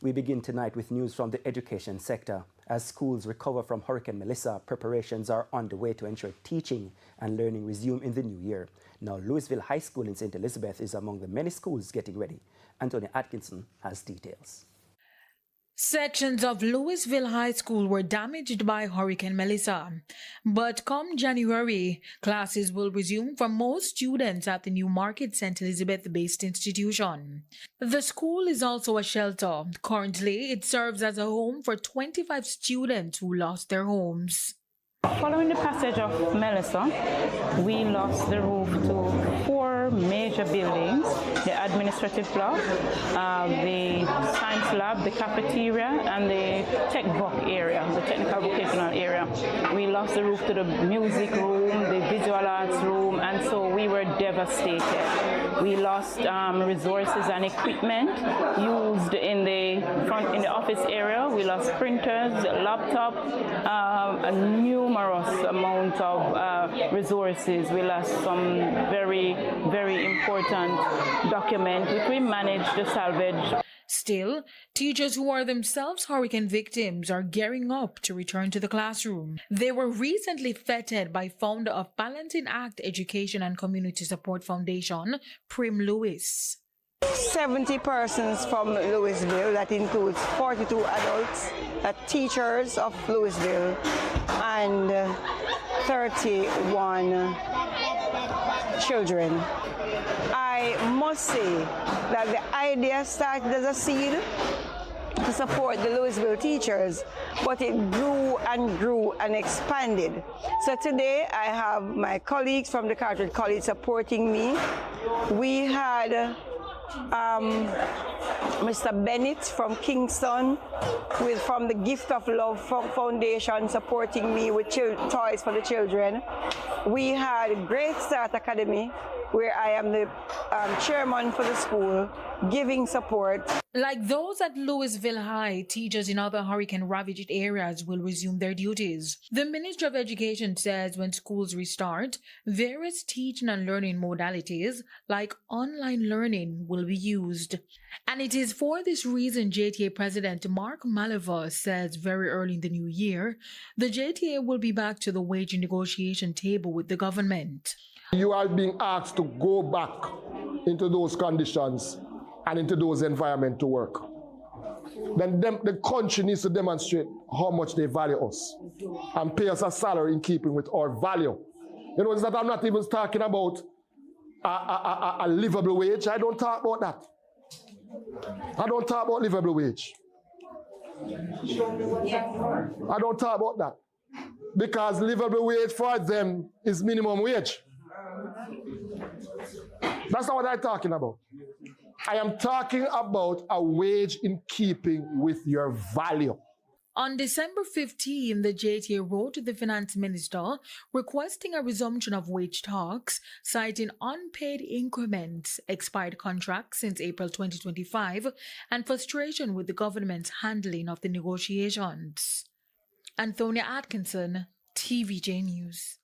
We begin tonight with news from the education sector. As schools recover from Hurricane Melissa, preparations are underway to ensure teaching and learning resume in the new year. Now, Louisville High School in St. Elizabeth is among the many schools getting ready. Anthony Atkinson has details. Sections of Louisville High School were damaged by Hurricane Melissa. But come January, classes will resume for most students at the New Market St. Elizabeth-based institution. The school is also a shelter. Currently, it serves as a home for 25 students who lost their homes. Following the passage of Melissa, we lost the roof to 4 major buildings: the administrative block, the science lab, the cafeteria, and the tech voc area, the technical vocational area. We lost the roof to the music room, the visual arts room, and so we were devastated. We lost resources and equipment used in the office area. We lost printers, laptop, a numerous amount of resources. We lost some very, very important documents which we managed to salvage. Still, teachers who are themselves hurricane victims are gearing up to return to the classroom. They were recently feted by founder of Balancing Act Education and Community Support Foundation, Prim Lewis. 70 persons from Louisville, that includes 42 adults, teachers of Louisville, and 31 children. I must say that the idea started as a seed to support the Louisville teachers, but it grew and expanded. So today I have my colleagues from the Carteret College supporting me. We had Mr. Bennett from Kingston from the Gift of Love Foundation supporting me with toys for the children. We had Great Start Academy, where I am the chairman for the school, giving support. Like those at Louisville High, teachers in other hurricane-ravaged areas will resume their duties. The Ministry of Education says when schools restart, various teaching and learning modalities, like online learning, will be used. And it is for this reason JTA President Mark Maliver says very early in the new year, the JTA will be back to the wage negotiation table with the government. You are being asked to go back into those conditions and into those environments to work. Then the country needs to demonstrate how much they value us and pay us a salary in keeping with our value. You know, that I'm not even talking about a livable wage. I don't talk about that. I don't talk about livable wage. I don't talk about that. Because livable wage for them is minimum wage. That's not what I'm talking about. I am talking about a wage in keeping with your value. On December 15, the JTA wrote to the finance minister requesting a resumption of wage talks, citing unpaid increments, expired contracts since April 2025, and frustration with the government's handling of the negotiations. Anthony Atkinson, TVJ News.